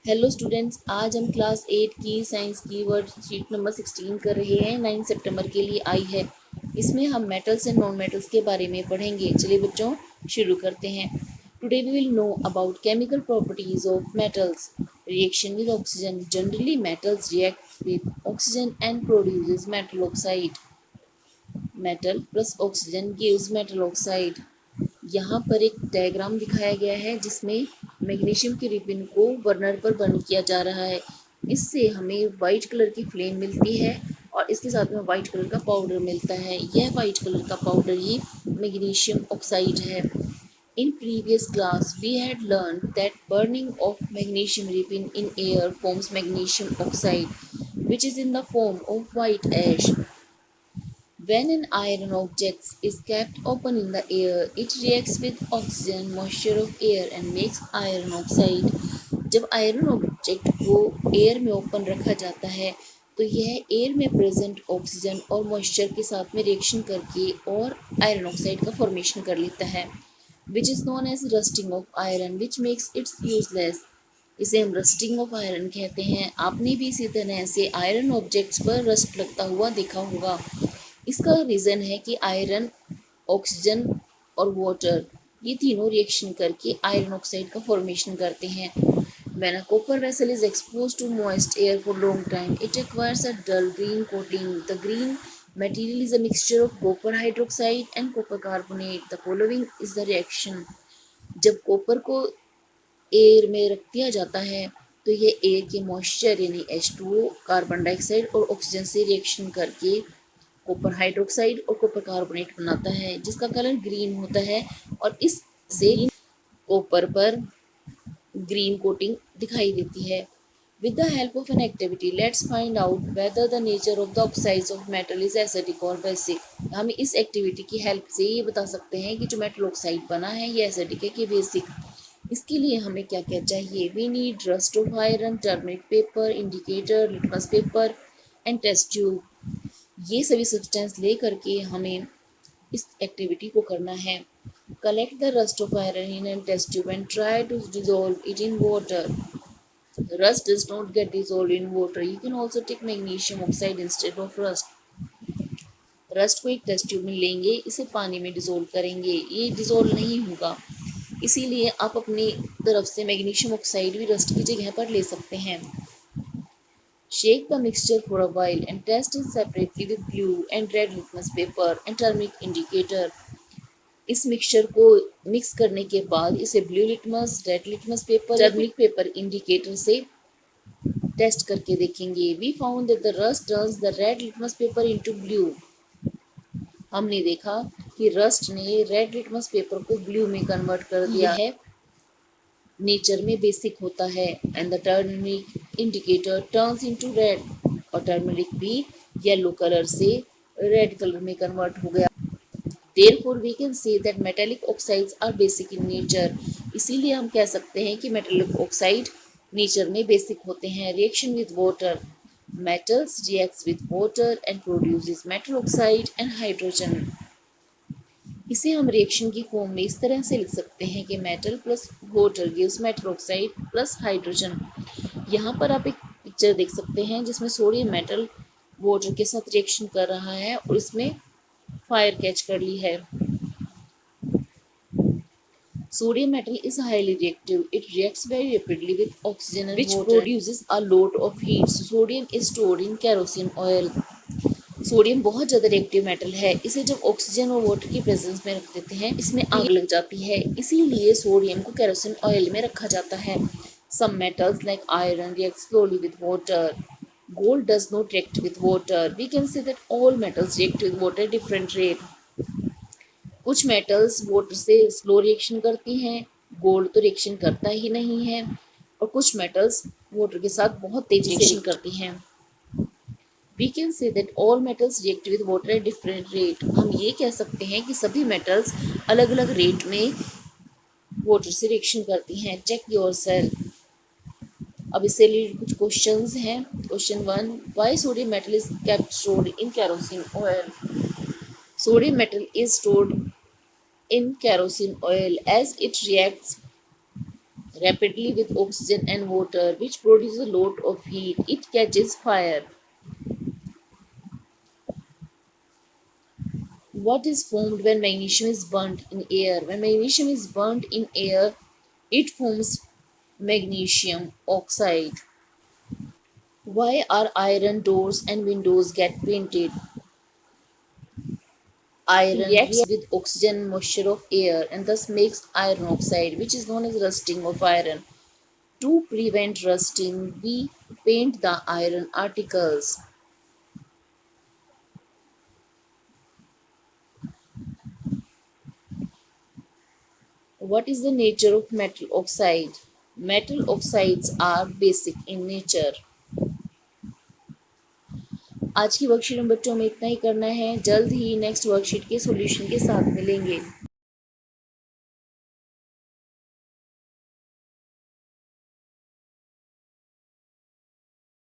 Hello students, आज हम class 8 की साइंस की वर्कशीट नंबर 16 कर रहे हैं। 9 सितंबर के लिए आई है। इसमें हम मेटल्स एंड नॉन मेटल्स के बारे में पढ़ेंगे। चलिए बच्चों, शुरू करते हैं। Today we will know about chemical properties of metals. Reaction with oxygen. Generally metals react with oxygen and produces metal oxide. Metal plus oxygen gives metal oxide. यहाँ पर एक डायग्राम दिखाया गया है जिसमें मैग्नीशियम की रिबन को बर्नर पर बर्न किया जा रहा है। इससे हमें वाइट कलर की फ्लेम मिलती है और इसके साथ में वाइट कलर का पाउडर मिलता है। यह वाइट कलर का पाउडर ही मैग्नीशियम ऑक्साइड है। In previous class, we had learned that burning of magnesium ribbon in air forms magnesium oxide, which is in the form of white ash. When an iron object is kept open in the air, it reacts with oxygen moisture of air and makes iron oxide. जब iron object को air में open रखा जाता है तो यह air में present oxygen और मॉइस्चर के साथ में रिएक्शन करके और आयरन ऑक्साइड का फॉर्मेशन कर लेता है, which is known as rusting of iron, which makes its useless. इसे हम रस्टिंग ऑफ आयरन कहते हैं। आपने भी इसी तरह से आयरन ऑब्जेक्ट्स पर रस्ट लगता हुआ देखा होगा। इसका रीज़न है कि आयरन, ऑक्सीजन और वाटर ये तीनों रिएक्शन करके आयरन ऑक्साइड का फॉर्मेशन करते हैं। When a copper vessel is exposed to moist air for long time, it acquires a dull green coating. The green material is a mixture of copper hydroxide and copper carbonate. The following is the reaction. जब copper को air में रख दिया जाता है तो ये air के मॉइस्चर यानी H2O, कार्बन डाइऑक्साइड और ऑक्सीजन से रिएक्शन करके कॉपर हाइड्रोक्साइड और कॉपर कार्बोनेट बनाता है, जिसका कलर ग्रीन होता है और इससे कॉपर पर ग्रीन कोटिंग दिखाई देती है। With the help of an activity, let's find out whether the nature of the oxides of metal is acidic or basic. हम इस एक्टिविटी की हेल्प से ये बता सकते हैं कि जो मेटल ऑक्साइड बना है ये एसिडिक है कि बेसिक। इसके लिए हमें क्या क्या चाहिए? We need rust of iron, turmeric paper, indicator, litmus paper and test tube. ये सभी सब्सटेंस ले करके हमें इस एक्टिविटी को करना है। Collect the rust of iron in a test tube and try to dissolve it in water. Rust does not get dissolved in water. You can also take magnesium oxide instead of rust. Rust को एक test tube में लेंगे, इसे पानी में dissolve करेंगे, ये dissolve नहीं होगा, इसीलिए आप अपनी तरफ से मैग्नीशियम ऑक्साइड भी रस्ट की जगह पर ले सकते हैं। Shake the mixture for a while and test it separately with blue and red litmus paper and turmeric indicator. इस मिक्सचर को मिक्स करने के बाद इसे blue litmus, red litmus paper, turmeric paper indicator से टेस्ट करके देखेंगे। We found that the rust turns the red litmus paper into blue. हमने देखा कि रस्ट ने रेड लिटमस पेपर को ब्लू में कन्वर्ट कर दिया है। नेचर में बेसिक होता है। And the turmeric indicator turns into red, और टर्मरिक भी येलो कलर से रेड कलर में कन्वर्ट हो गया। Therefore, we can say that metallic oxides are basic in nature. इसीलिए हम कह सकते हैं कि metallic oxide नेचर में बेसिक होते हैं। Reaction with water. Metals reacts with water and produces metal oxide and hydrogen. इसे हम रिएक्शन की फॉर्म में इस तरह से लिख सकते हैं कि metal plus water gives metal oxide plus hydrogen. यहाँ पर आप एक पिक्चर देख सकते हैं जिसमें सोडियम मेटल वाटर के साथ रिएक्शन कर रहा है और इसमें फायर कैच कर ली है। Sodium metal is highly reactive. It reacts very rapidly with oxygen and which water, produces a lot of heat. Sodium is stored in kerosene oil. Sodium बहुत ज़्यादा रिएक्टिव मेटल है। इसे जब ऑक्सीजन और water की presence में रख देते हैं इसमें आग लग जाती है, इसीलिए सोडियम को केरोसिन ऑयल में रखा जाता है। Some metals like iron react slowly with water. Gold does not react with water. We can say that all metals react with water at different rate. कुछ मेटल्स वाटर से slow reaction करती हैं, gold तो reaction करता ही नहीं है, और कुछ मेटल्स वाटर के साथ बहुत तेजी से रिएक्शन करती हैं। We can say that all metals react with water at different rate. हम ये कह सकते हैं कि सभी मेटल्स अलग अलग रेट में वाटर से रिएक्शन करती हैं। Check yourself. अब इससे रिलेटेड कुछ क्वेश्चंस हैं। Question 1, why sodium metal is kept stored in kerosene oil? Sodium metal is stored in kerosene oil as it reacts rapidly with oxygen and water, which produces a lot of heat. It catches fire. What is formed when magnesium is burnt in air? When magnesium is burnt in air, it forms magnesium oxide. Why are iron doors and windows get painted? Iron reacts with oxygen and moisture of air and thus makes iron oxide, which is known as rusting of iron. To prevent rusting, we paint the iron articles. What is the nature of metal oxide? Metal oxides are basic in nature. आज की worksheet में बच्चों में इतना ही करना है। जल्द ही next worksheet के सॉल्यूशन के साथ मिलेंगे।